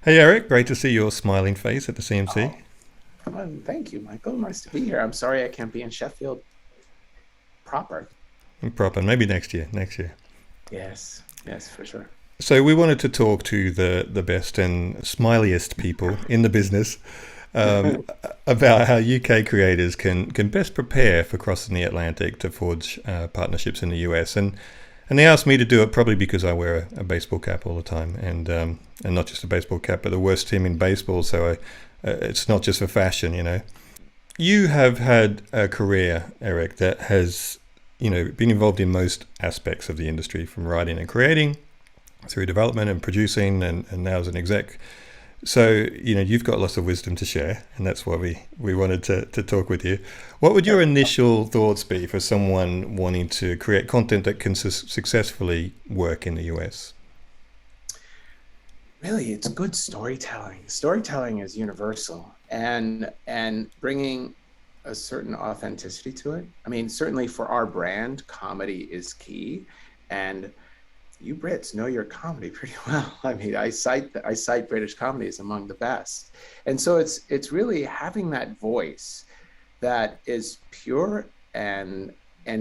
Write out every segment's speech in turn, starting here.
Hey Eric, great to see your smiling face at the CMC. Oh, well, thank you, Michael. Nice to be here. I'm sorry I can't be in Sheffield proper. Proper, maybe next year. Next year. Yes, yes, for sure. So we wanted to talk to the best and smiliest people in the business um, about how UK creators can best prepare for crossing the Atlantic to forge partnerships in the US. And they asked me to do it probably because I wear a baseball cap all the time, and not just a baseball cap, but the worst team in baseball. So it's not just for fashion, you know. You have had a career, Eric, that has, been involved in most aspects of the industry, from writing and creating through development and producing, and now as an exec. So, you've got lots of wisdom to share, and that's why we wanted to talk with you. What would your initial thoughts be for someone wanting to create content that can successfully work in the US? Really, it's good storytelling. Storytelling is universal, and bringing a certain authenticity to it. I mean, certainly for our brand, comedy is key, and you Brits know your comedy pretty well. I mean, I cite British comedy as among the best, and so it's really having that voice that is pure and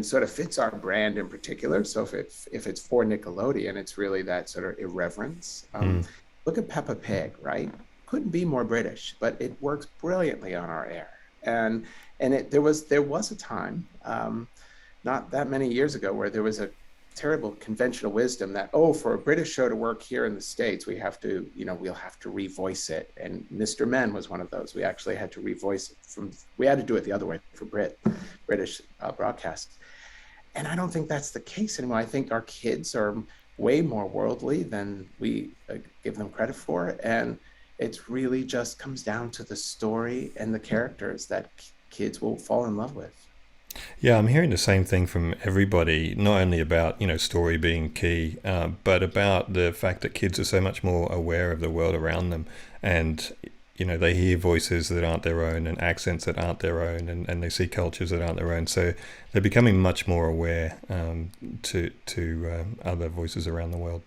sort of fits our brand in particular. So if it's for Nickelodeon, it's really that sort of irreverence. Mm. Look at Peppa Pig, right? Couldn't be more British, but it works brilliantly on our air. And there was a time, not that many years ago, where there was a terrible conventional wisdom that, oh, for a British show to work here in the States, we'll have to revoice it. And Mr. Men was one of those. We actually had to revoice it we had to do it the other way for British broadcasts. And I don't think that's the case anymore. I think our kids are way more worldly than we give them credit for. And it really just comes down to the story and the characters that kids will fall in love with. Yeah, I'm hearing the same thing from everybody, not only about, story being key, but about the fact that kids are so much more aware of the world around them. And, they hear voices that aren't their own and accents that aren't their own, and they see cultures that aren't their own. So they're becoming much more aware to other voices around the world.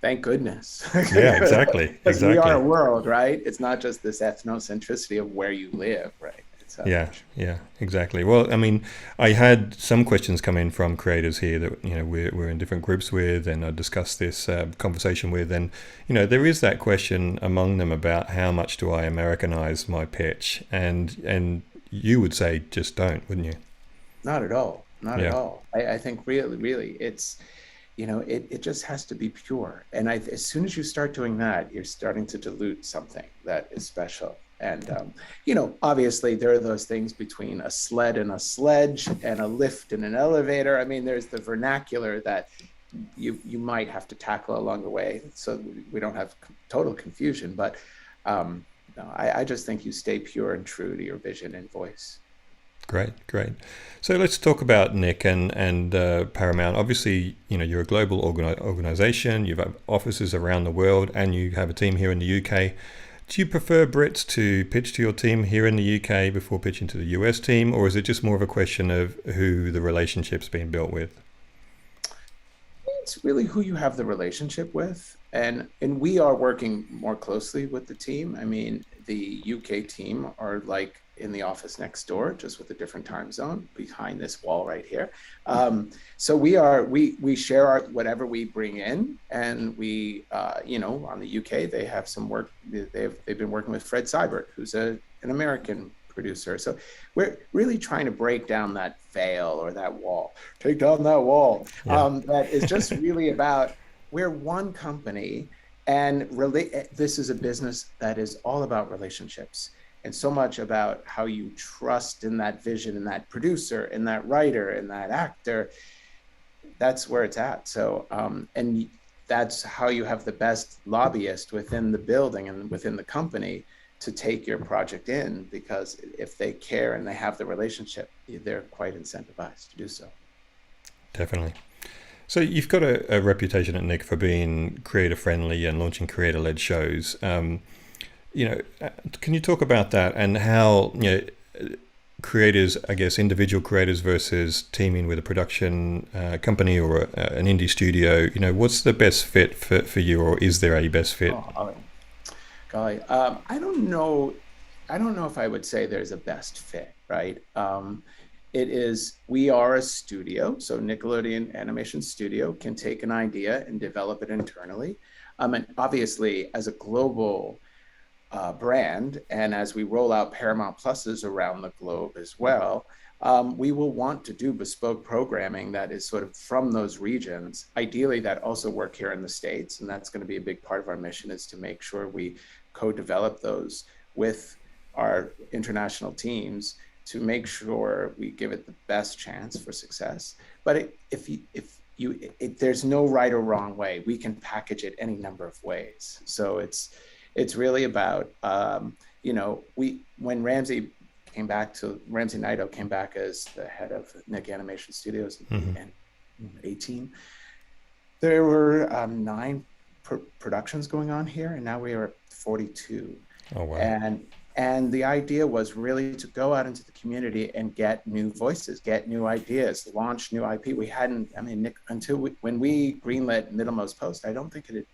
Thank goodness. Yeah, exactly. Because we are a Exactly. world, right? It's not just this ethnocentricity of where you live, right? It's Yeah, yeah, exactly. Well, I mean, I had some questions come in from creators here that we're in different groups with, and I discussed this conversation with, and there is that question among them about how much do I Americanize my pitch, and you would say just don't, wouldn't you? not at all. Not at Yeah, all. I think really, really, it just has to be pure. And as soon as you start doing that, you're starting to dilute something that is special. And, obviously there are those things between a sled and a sledge and a lift and an elevator. I mean, there's the vernacular that you might have to tackle along the way so we don't have total confusion. But no, I just think you stay pure and true to your vision and voice. great, great. So let's talk about Nick and Paramount. Obviously, you're a global organization. You've got offices around the world, and you have a team here in the UK. Do you prefer Brits to pitch to your team here in the UK before pitching to the US team, or is it just more of a question of who the relationship's been built with? It's really who you have the relationship with, and we are working more closely with the team. I mean, the UK team are like in the office next door, just with a different time zone behind this wall right here. So we share whatever we bring in, and on the UK they have some work. They've been working with Fred Seibert, who's an American producer. So we're really trying to break down that veil or that wall. Take down that wall. Yeah, That is just really about, we're one company, and really this is a business that is all about relationships, and so much about how you trust in that vision, in that producer, in that writer, in that actor. That's where it's at. So and that's how you have the best lobbyist within the building and within the company to take your project in, because if they care and they have the relationship, they're quite incentivized to do so. definitely. So you've got a reputation at Nick for being creator friendly and launching creator led shows. Can you talk about that and how creators, I guess, individual creators versus teaming with a production company or an indie studio? What's the best fit for you, or is there a best fit? Oh, Golly, I don't know. I don't know if I would say there's a best fit, right? It is, we are a studio, so Nickelodeon Animation Studio can take an idea and develop it internally. And obviously, as a global brand, and as we roll out Paramount Pluses around the globe as well, we will want to do bespoke programming that is sort of from those regions. Ideally, that also work here in the States, and that's going to be a big part of our mission, is to make sure we co-develop those with our international teams to make sure we give it the best chance for success. But there's no right or wrong way. We can package it any number of ways. So it's really about, when Ramsey Naito came back as the head of Nick Animation Studios in 2018, there were 9 productions going on here, and now we are at 42. Oh, wow. And the idea was really to go out into the community and get new voices, get new ideas, launch new IP. We hadn't, Nick, when we greenlit Middlemost Post, I think it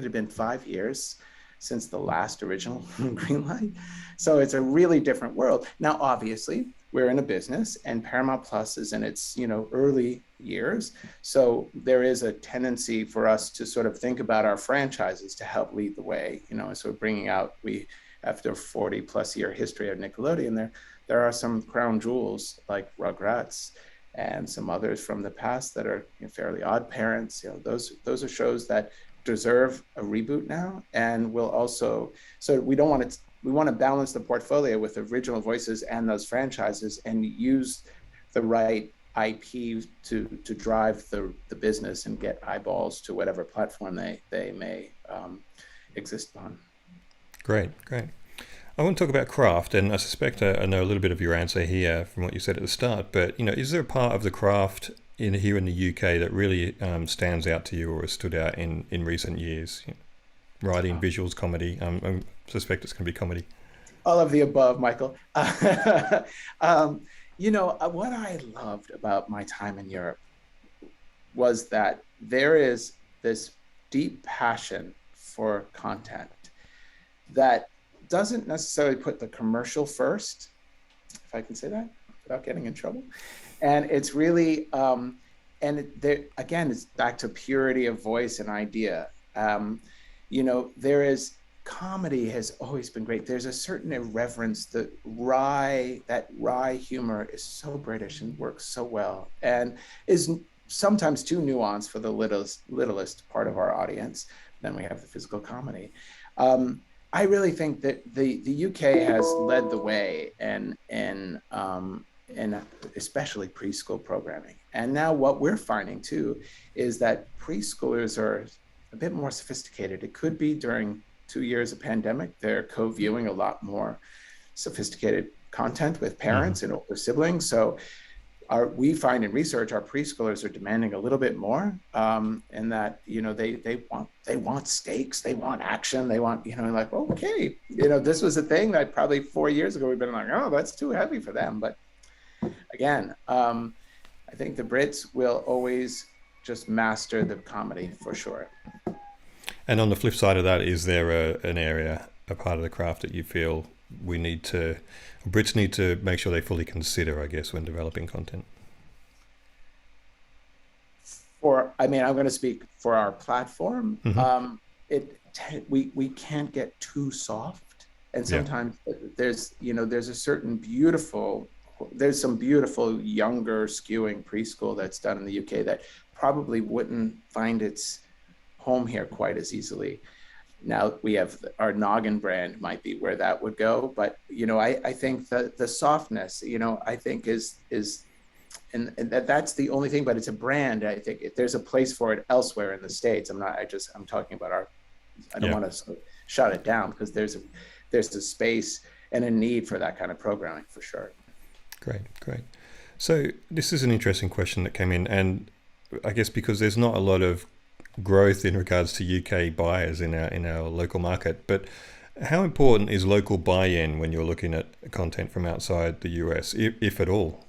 had been 5 years since the last original greenlight. So it's a really different world. Now, obviously, we're in a business, and Paramount Plus is in its early years. So there is a tendency for us to sort of think about our franchises to help lead the way. So bringing out, after 40 plus year history of Nickelodeon, there are some crown jewels like Rugrats and some others from the past that are Fairly Odd Parents. Those are shows that deserve a reboot now, and will also, so we want to balance the portfolio with original voices and those franchises, and use the right IP to drive the business and get eyeballs to whatever platform they may exist on. Great. I want to talk about craft, and I suspect I know a little bit of your answer here from what you said at the start, but is there a part of the craft here in the UK that really stands out to you, or has stood out in recent years? Writing, visuals, comedy. I suspect it's going to be comedy. All of the above, Michael. What I loved about my time in Europe was that there is this deep passion for content that doesn't necessarily put the commercial first, if I can say that without getting in trouble. And it's really, again, it's back to purity of voice and idea. There is, comedy has always been great. There's a certain irreverence, that wry humor is so British and works so well, and is sometimes too nuanced for the littlest part of our audience. Then we have the physical comedy. I really think that the UK has led the way in especially preschool programming. And now what we're finding too is that preschoolers are a bit more sophisticated. It could be during 2 years of pandemic, they're co-viewing a lot more sophisticated content with parents and older siblings. So we find in research, our preschoolers are demanding a little bit more, in that, they want stakes, they want action, they want, like, okay, this was a thing that probably 4 years ago, we've been like, oh, that's too heavy for them. But again, I think the Brits will always just master the comedy for sure. And on the flip side of that, is there an area, a part of the craft that you feel Brits need to make sure they fully consider, I guess, when developing content? I'm going to speak for our platform. We can't get too soft, and sometimes there's some beautiful younger skewing preschool that's done in the UK that probably wouldn't find its home here quite as easily. Now we have our Noggin brand might be where that would go, but I think that the softness, I think is and that's the only thing. But it's a brand. I think there's a place for it elsewhere in the States. I'm talking about I don't want to shut it down, because there's a space and a need for that kind of programming for sure. Great. So this is an interesting question that came in, and I guess because there's not a lot of growth in regards to UK buyers in our local market, but how important is local buy-in when you're looking at content from outside the US, if at all?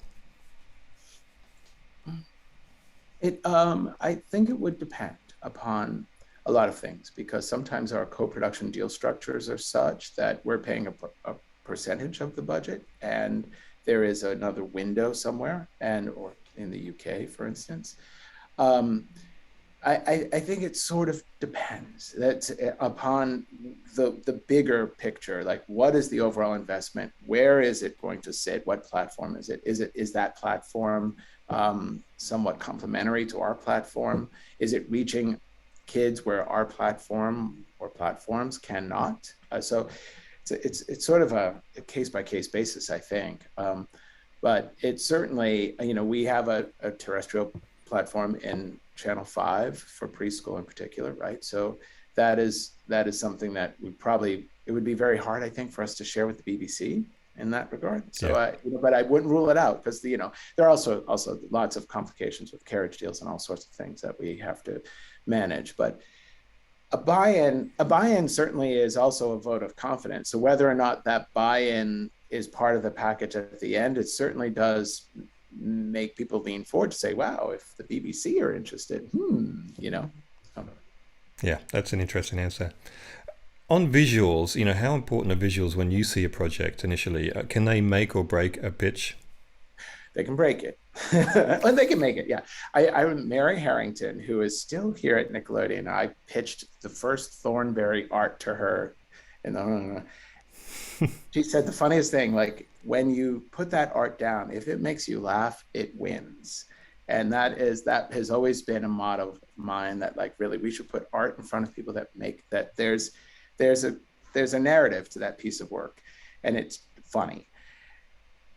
I think it would depend upon a lot of things, because sometimes our co-production deal structures are such that we're paying a percentage of the budget, and there is another window somewhere, and or in the UK, for instance. Um, I think it sort of depends. That's upon the bigger picture. Like, what is the overall investment? Where is it going to sit? What platform is it? Is that platform somewhat complementary to our platform? Is it reaching kids where our platform or platforms cannot? So it's sort of a case by case basis, I think. But it's certainly, we have a terrestrial platform in Channel 5 for preschool in particular, right? So that is something that it would be very hard, I think, for us to share with the BBC in that regard. So, but I wouldn't rule it out, because there are also lots of complications with carriage deals and all sorts of things that we have to manage. But a buy-in certainly is also a vote of confidence. So whether or not that buy-in is part of the package at the end, it certainly does make people lean forward to say, wow, if the BBC are interested, Yeah, that's an interesting answer. On visuals, how important are visuals when you see a project initially? Can they make or break a pitch? They can break it. Or they can make it, yeah. I Mary Harrington, who is still here at Nickelodeon, I pitched the first Thornberry art to her, and she said the funniest thing, like, when you put that art down, if it makes you laugh, it wins. And that has always been a motto of mine, that, like, really we should put art in front of people that make that there's a narrative to that piece of work, and it's funny.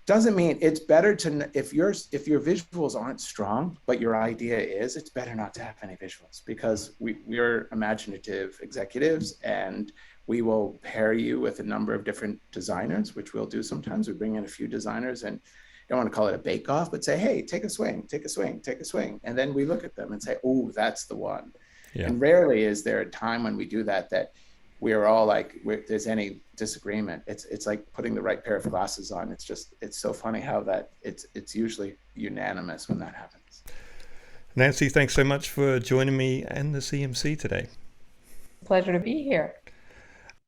Doesn't mean it's better to, if your visuals aren't strong, but your idea is, it's better not to have any visuals, because we're imaginative executives, and we will pair you with a number of different designers, which we'll do sometimes. We bring in a few designers, and don't want to call it a bake-off, but say, hey, take a swing. And then we look at them and say, oh, that's the one. Yeah. And rarely is there a time when we do that we're all like, there's any disagreement. It's like putting the right pair of glasses on. It's so funny how that it's usually unanimous when that happens. Nancy, thanks so much for joining me and the CMC today. Pleasure to be here.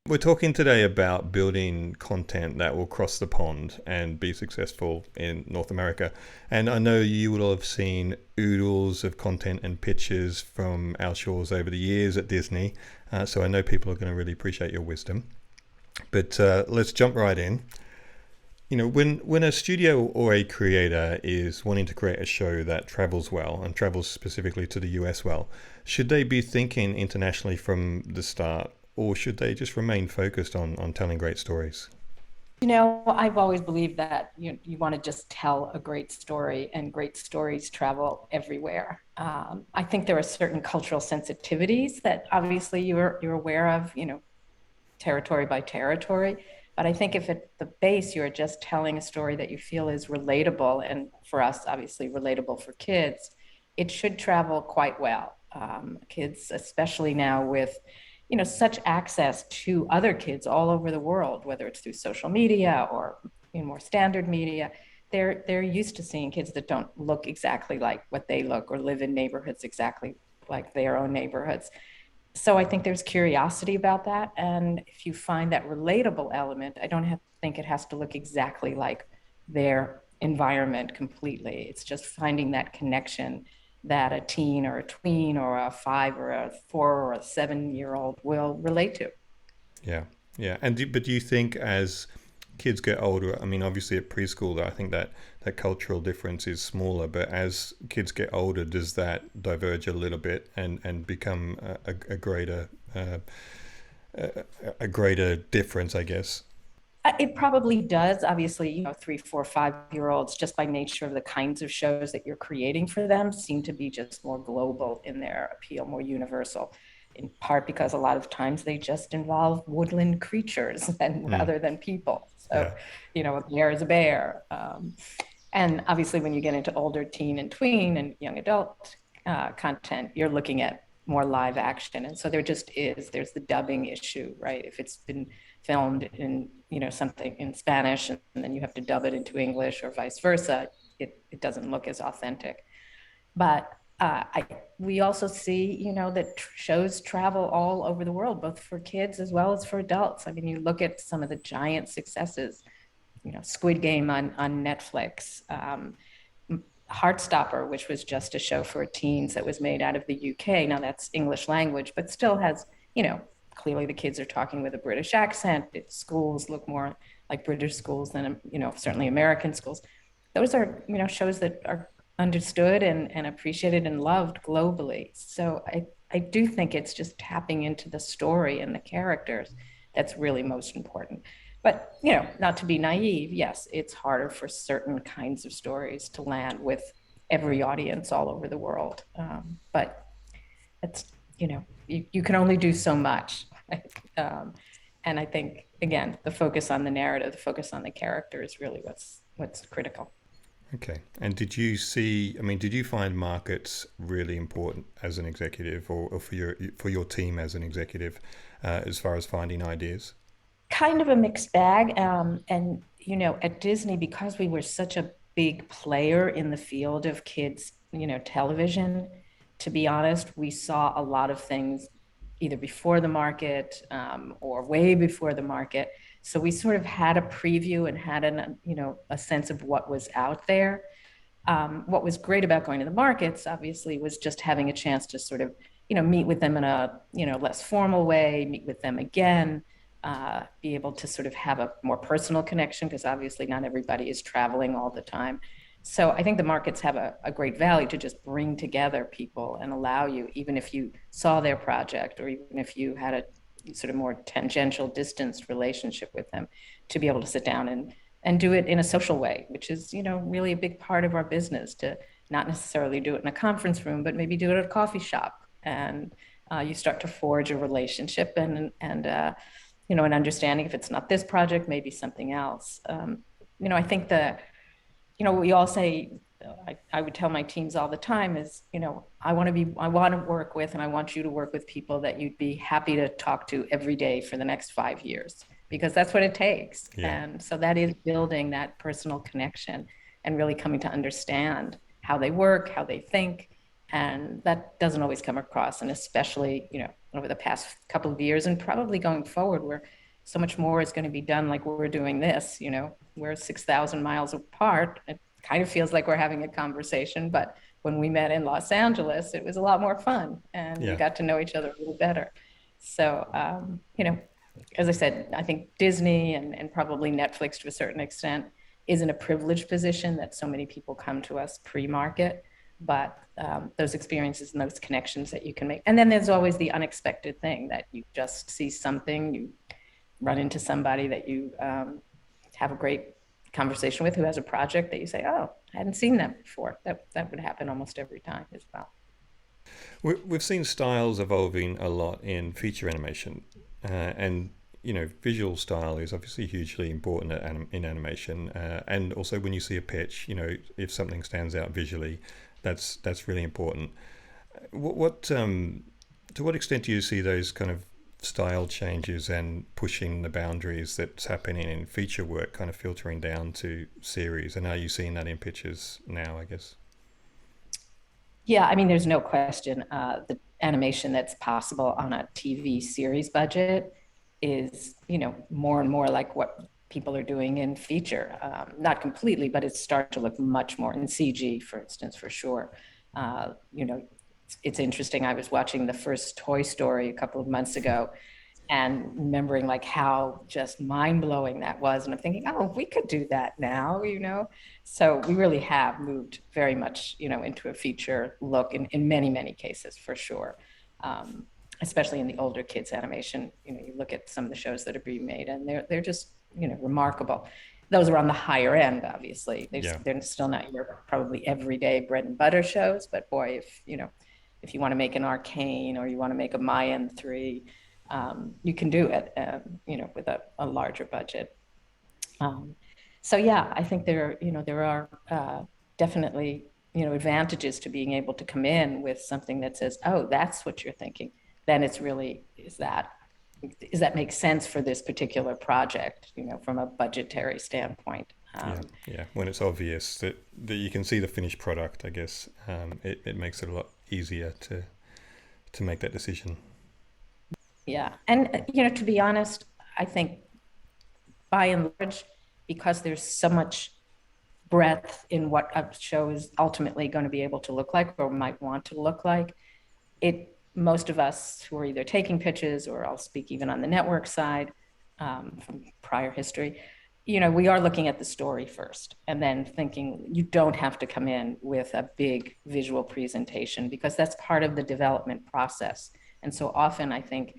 We're talking today about building content that will cross the pond and be successful in North America. And I know you will have seen oodles of content and pitches from our shores over the years at Disney. So I know people are going to really appreciate your wisdom. But let's jump right in. When a studio or a creator is wanting to create a show that travels well, and travels specifically to the US well, should they be thinking internationally from the start? Or should they just remain focused on telling great stories? I've always believed that you want to just tell a great story, and great stories travel everywhere. I think there are certain cultural sensitivities that obviously you're aware of, territory by territory. But I think if at the base you're just telling a story that you feel is relatable, and for us, obviously relatable for kids, it should travel quite well. Kids, especially now with such access to other kids all over the world, whether it's through social media or more standard media, they're used to seeing kids that don't look exactly like what they look, or live in neighborhoods exactly like their own neighborhoods. So I think there's curiosity about that. And if you find that relatable element, I don't think it has to look exactly like their environment completely. It's just finding that connection that a teen or a tween or a 5 or a 4 or a 7-year-old will relate to. Yeah. But do you think as kids get older, I mean, obviously at preschool, I think that cultural difference is smaller, but as kids get older, does that diverge a little bit and become a greater difference, I guess? It probably does. Obviously, 3, 4, 5-year-olds, just by nature of the kinds of shows that you're creating for them, seem to be just more global in their appeal, more universal, in part because a lot of times they just involve woodland creatures rather than people. So, a bear is a bear. And obviously, when you get into older teen and tween and young adult content, you're looking at more live action. And so there's the dubbing issue, right? If it's been filmed in something in Spanish and then you have to dub it into English or vice versa, it doesn't look as authentic. But we also see, that shows travel all over the world, both for kids as well as for adults. I mean, you look at some of the giant successes, Squid Game on Netflix, Heartstopper, which was just a show for teens that was made out of the UK. Now that's English language, but still has, clearly the kids are talking with a British accent. Schools look more like British schools than, certainly American schools. Those are, shows that are understood and appreciated and loved globally. So I do think it's just tapping into the story and the characters that's really most important. But, not to be naive, yes, it's harder for certain kinds of stories to land with every audience all over the world. But it's, you can only do so much. And I think, again, the focus on the narrative, the focus on the character is really what's critical. Okay. And did you find markets really important as an executive, or for your team as an executive, as far as finding ideas? Kind of a mixed bag. And, at Disney, because we were such a big player in the field of kids, television, to be honest, we saw a lot of things either before the market, or way before the market. So we sort of had a preview and had a sense of what was out there. What was great about going to the markets, obviously, was just having a chance to sort of, meet with them in a, less formal way, meet with them again, be able to sort of have a more personal connection, because obviously not everybody is traveling all the time. So I think the markets have a great value to just bring together people and allow you, even if you saw their project or even if you had a sort of more tangential distanced relationship with them, to be able to sit down and do it in a social way, which is, really a big part of our business, to not necessarily do it in a conference room, but maybe do it at a coffee shop. And you start to forge a relationship and an understanding. If it's not this project, maybe something else. I think we all say, I would tell my teams all the time is, I want to work with, and I want you to work with people that you'd be happy to talk to every day for the next 5 years, because that's what it takes. Yeah. And so that is building that personal connection and really coming to understand how they work, how they think. And that doesn't always come across. And especially, over the past couple of years and probably going forward, where so much more is going to be done like we're doing this, we're 6,000 miles apart. It kind of feels like we're having a conversation, but when we met in Los Angeles, it was a lot more fun, and we got to know each other a little better. So, as I said, I think Disney and probably Netflix to a certain extent is in a privileged position that so many people come to us pre-market, but those experiences and those connections that you can make. And then there's always the unexpected thing that you just see something, you run into somebody that you have a great conversation with who has a project that you say, oh, I hadn't seen that before. That would happen almost every time as well. We've seen styles evolving a lot in feature animation, and visual style is obviously hugely important in animation, and also when you see a pitch, if something stands out visually, that's really important. To what extent do you see those kind of style changes and pushing the boundaries that's happening in feature work kind of filtering down to series? And are you seeing that in pitches now, I guess? Yeah, I mean, there's no question. The animation that's possible on a TV series budget is, more and more like what people are doing in feature. Not completely, but it's starting to look much more in CG, for instance, for sure. It's interesting. I was watching the first Toy Story a couple of months ago and remembering like how just mind-blowing that was. And I'm thinking, oh, we could do that now, So we really have moved very much, into a feature look in many, many cases, for sure. Especially in the older kids animation. You look at some of the shows that are being made and they're just, remarkable. Those are on the higher end, obviously. They're still not your probably everyday bread and butter shows, but boy, if you want to make an Arcane or you want to make a Mayan 3, you can do it, with a larger budget. So yeah, I think there are definitely, advantages to being able to come in with something that says, oh, that's what you're thinking. Then it's really, does that make sense for this particular project, from a budgetary standpoint? Yeah. When it's obvious that you can see the finished product, I guess it makes it a lot easier to make that decision. Yeah. And, to be honest, I think by and large, because there's so much breadth in what a show is ultimately going to be able to look like or might want to look like, most of us who are either taking pitches, or I'll speak even on the network side, from prior history, we are looking at the story first and then thinking you don't have to come in with a big visual presentation, because that's part of the development process. And so often I think,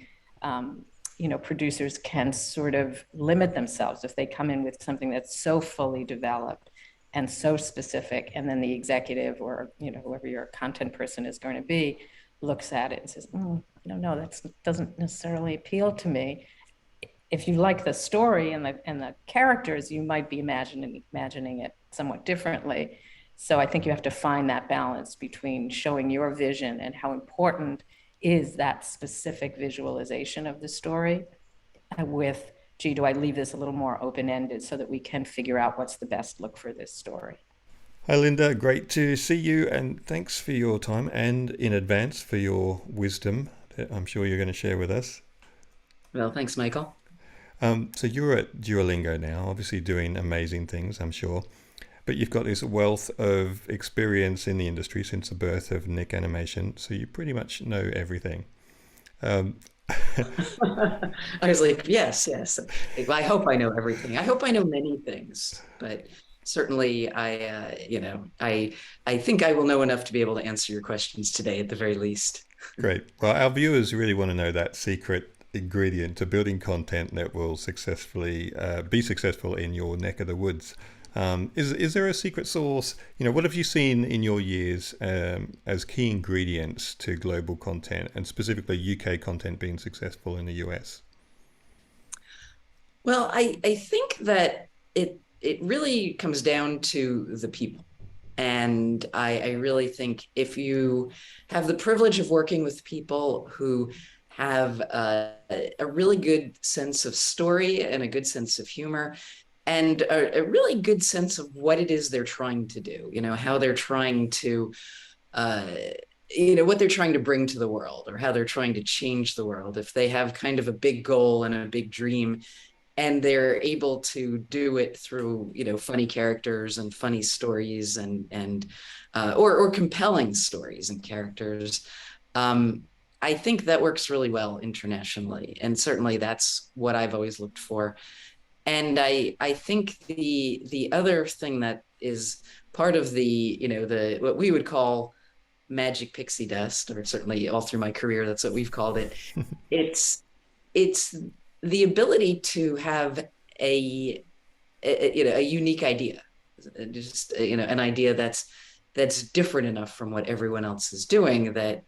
producers can sort of limit themselves if they come in with something that's so fully developed and so specific, and then the executive or whoever your content person is going to be looks at it and says, no, that doesn't necessarily appeal to me. If you like the story and the characters, you might be imagining it somewhat differently. So I think you have to find that balance between showing your vision and how important is that specific visualization of the story with, gee, do I leave this a little more open-ended so that we can figure out what's the best look for this story? Hi, Linda. Great to see you, and thanks for your time and in advance for your wisdom that I'm sure you're going to share with us. Well, thanks, Michael. So you're at Duolingo now, obviously doing amazing things, I'm sure. But you've got this wealth of experience in the industry since the birth of Nick Animation, so you pretty much know everything. I was like, yes. I hope I know everything. I hope I know many things, but certainly I think I will know enough to be able to answer your questions today at the very least. Great. Well, our viewers really want to know that secret ingredient to building content that will successfully be successful in your neck of the woods. Is there a secret sauce? What have you seen in your years as key ingredients to global content, and specifically UK content being successful in the US? Well, I think that it really comes down to the people. And I really think if you have the privilege of working with people who have a really good sense of story and a good sense of humor, and a really good sense of what it is they're trying to do, how they're trying to, what they're trying to bring to the world, or how they're trying to change the world. If they have kind of a big goal and a big dream, and they're able to do it through, funny characters and funny stories or compelling stories and characters, I think that works really well internationally. And certainly that's what I've always looked for. And I think the other thing that is part of the what we would call magic pixie dust, or certainly all through my career, that's what we've called it. It's the ability to have a unique idea, just an idea that's different enough from what everyone else is doing, that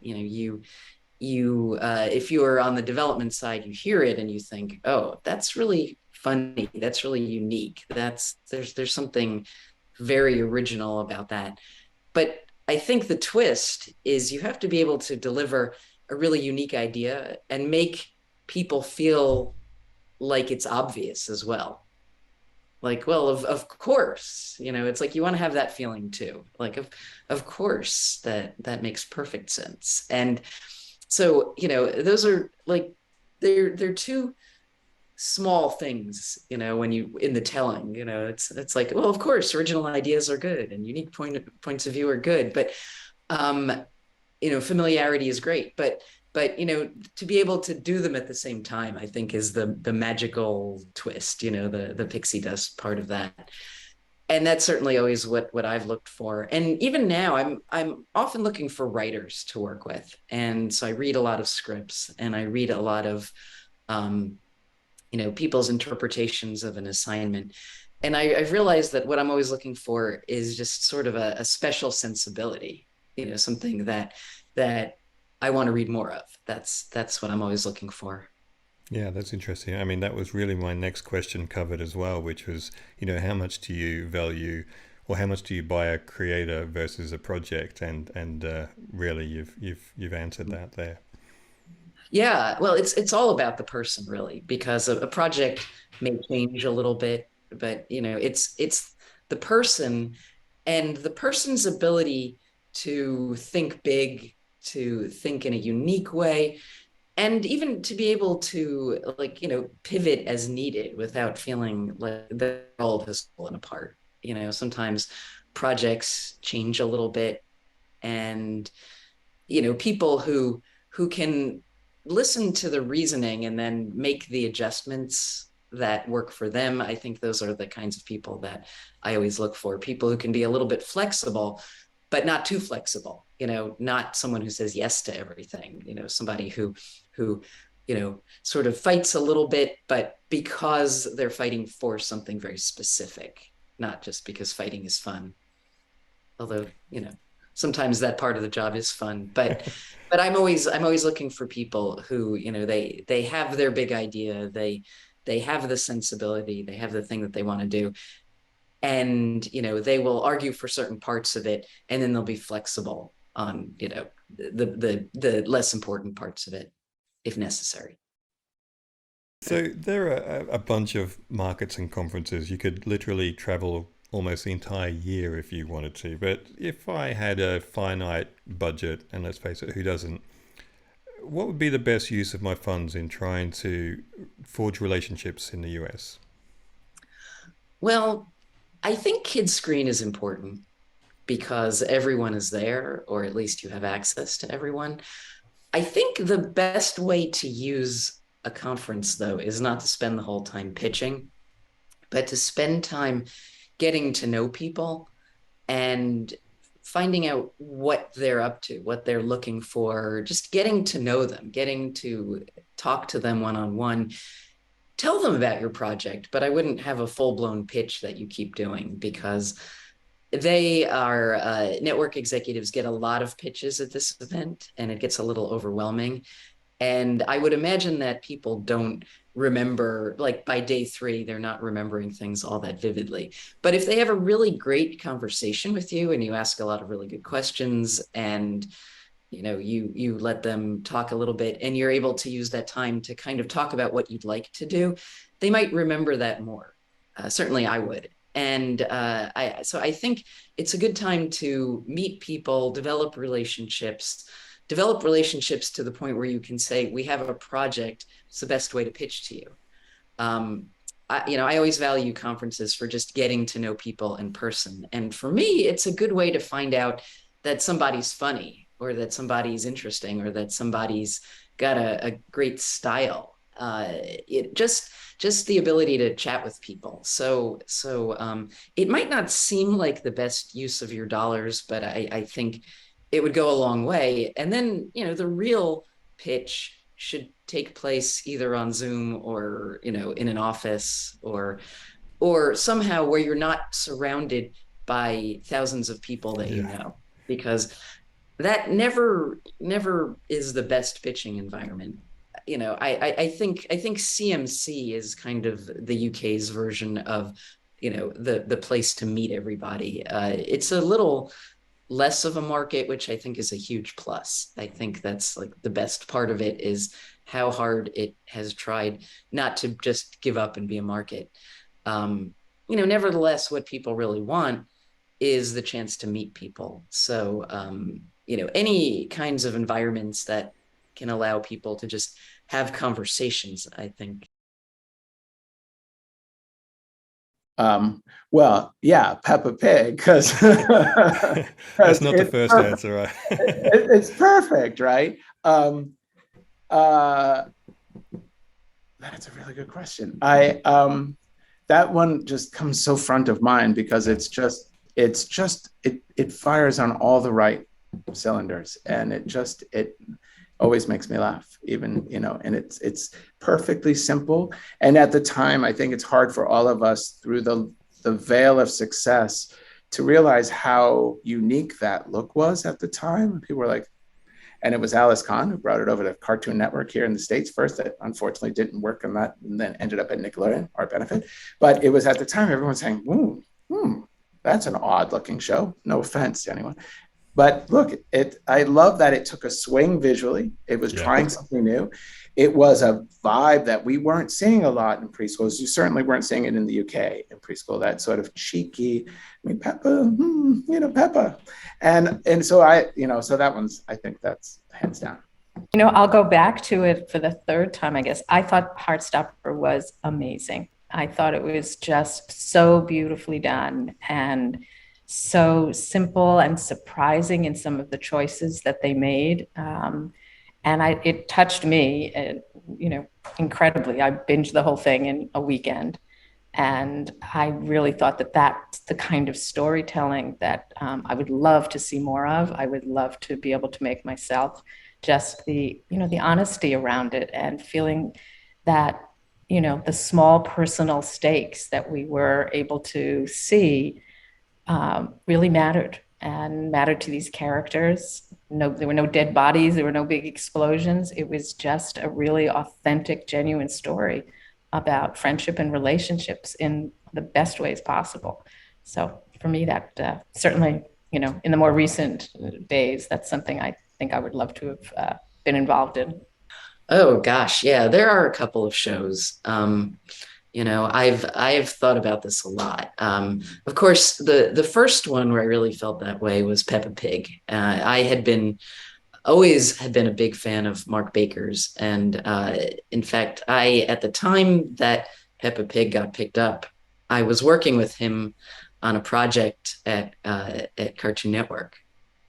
you if you are on the development side, you hear it and you think, oh, that's really funny, that's really unique, there's something very original about that. But I think the twist is you have to be able to deliver a really unique idea and make people feel like it's obvious as well. Like, well, of course, it's like you want to have that feeling too. Like, of course, that makes perfect sense. And so, those are like, they're two small things, when you, in the telling, it's like, well, of course, original ideas are good and unique points of view are good, but, familiarity is great, but to be able to do them at the same time, I think is the magical twist, the pixie dust part of that. And that's certainly always what I've looked for. And even now I'm often looking for writers to work with. And so I read a lot of scripts, and I read a lot of, people's interpretations of an assignment. And I've realized that what I'm always looking for is just sort of a special sensibility, something that I want to read more of. That's what I'm always looking for. Yeah, that's interesting. I mean, that was really my next question covered as well, which was, how much do you value, or how much do you buy a creator versus a project? And really, you've answered that there. Yeah, well, it's all about the person, really, because a project may change a little bit. but it's the person and the person's ability to think big, to think in a unique way, and even to be able to pivot as needed without feeling like the world has fallen apart. Sometimes projects change a little bit, and people who can listen to the reasoning and then make the adjustments that work for them. I think those are the kinds of people that I always look for. People who can be a little bit flexible, but not too flexible. Not someone who says yes to everything. Somebody who sort of fights a little bit, but because they're fighting for something very specific, not just because fighting is fun. Although, sometimes that part of the job is fun, but I'm always looking for people who, they have their big idea, they have the sensibility, they have the thing that they want to do, and they will argue for certain parts of it, and then they'll be flexible on the less important parts of it if necessary. So there are a bunch of markets and conferences. You could literally travel almost the entire year if you wanted to. But if I had a finite budget, and let's face it, who doesn't? What would be the best use of my funds in trying to forge relationships in the US? Well, I think Kidscreen is important because everyone is there, or at least you have access to everyone. I think the best way to use a conference, though, is not to spend the whole time pitching, but to spend time getting to know people and finding out what they're up to, what they're looking for, just getting to know them, getting to talk to them one-on-one. Tell them about your project, but I wouldn't have a full-blown pitch that you keep doing, because they are network executives get a lot of pitches at this event, and it gets a little overwhelming. And I would imagine that people don't remember, like by day 3, they're not remembering things all that vividly. But if they have a really great conversation with you and you ask a lot of really good questions, and you let them talk a little bit, and you're able to use that time to kind of talk about what you'd like to do, they might remember that more. Certainly I would. And so I think it's a good time to meet people, develop relationships to the point where you can say, we have a project. It's the best way to pitch to you. I always value conferences for just getting to know people in person. And for me, it's a good way to find out that somebody's funny, or that somebody's interesting, or that somebody's got a great style. It just the ability to chat with people. So it might not seem like the best use of your dollars, but I think it would go a long way. And then, the real pitch should take place either on Zoom or, in an office, or somehow where you're not surrounded by thousands of people that you know, because that never is the best pitching environment. I think CMC is kind of the UK's version of, the place to meet everybody. It's a little less of a market, which I think is a huge plus. I think that's like the best part of it, is how hard it has tried not to just give up and be a market. Nevertheless, what people really want is the chance to meet people. So, any kinds of environments that can allow people to just have conversations, I think. Well, yeah, Peppa Pig, because that's not the first answer, right? It's perfect, right? That's a really good question. That one just comes so front of mind because it fires on all the right cylinders, and it always makes me laugh, even, and it's perfectly simple. And at the time, I think it's hard for all of us, through the veil of success, to realize how unique that look was at the time. People were like, and it was Alice Kahn who brought it over to Cartoon Network here in the States first. That unfortunately didn't work on that, and then ended up at Nickelodeon, our benefit. But it was at the time everyone saying, that's an odd looking show. No offense to anyone. But look, I love that it took a swing visually. It was Yeah. trying something new. It was a vibe that we weren't seeing a lot in preschools. You certainly weren't seeing it in the UK in preschool, that sort of cheeky, I mean, Peppa, Peppa. And so so that one's, I think that's hands down. I'll go back to it for the third time, I guess. I thought Heartstopper was amazing. I thought it was just so beautifully done and so simple and surprising in some of the choices that they made. And it touched me, incredibly. I binged the whole thing in a weekend. And I really thought that that's the kind of storytelling that I would love to see more of. I would love to be able to make myself just the honesty around it and feeling that, the small personal stakes that we were able to see really mattered and mattered to these characters. No, there were no dead bodies. There were no big explosions. It was just a really authentic, genuine story about friendship and relationships in the best ways possible. So for me, that certainly, in the more recent days, that's something I think I would love to have been involved in. Oh gosh, yeah, there are a couple of shows. I've thought about this a lot. Of course, the first one where I really felt that way was Peppa Pig. I had been always had been a big fan of Mark Baker's, and in fact, at the time that Peppa Pig got picked up, I was working with him on a project at Cartoon Network.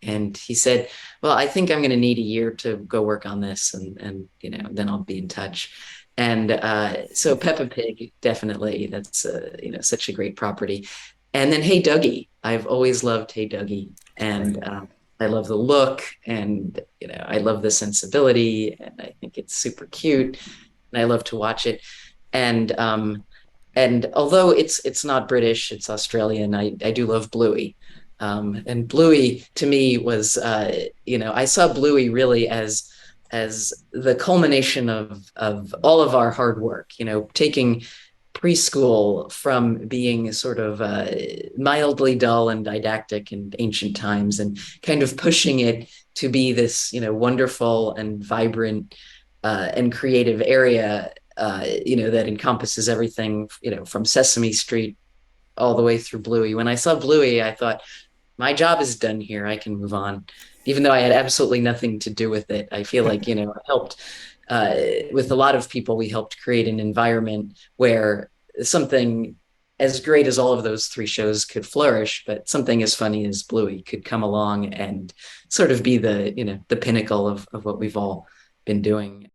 And he said, well, I think I'm going to need a year to go work on this, and then I'll be in touch. And so Peppa Pig, definitely, that's such a great property. And then Hey Duggee, I've always loved Hey Duggee, and I love the look, and I love the sensibility, and I think it's super cute, and I love to watch it. And although it's not British, it's Australian, I do love Bluey. And Bluey to me was, I saw Bluey really as the culmination of all of our hard work, taking preschool from being sort of mildly dull and didactic in ancient times and kind of pushing it to be this, wonderful and vibrant and creative area, that encompasses everything, from Sesame Street all the way through Bluey. When I saw Bluey, I thought, my job is done here. I can move on. Even though I had absolutely nothing to do with it, I feel like, I helped with a lot of people. We helped create an environment where something as great as all of those three shows could flourish, but something as funny as Bluey could come along and sort of be the pinnacle of what we've all been doing.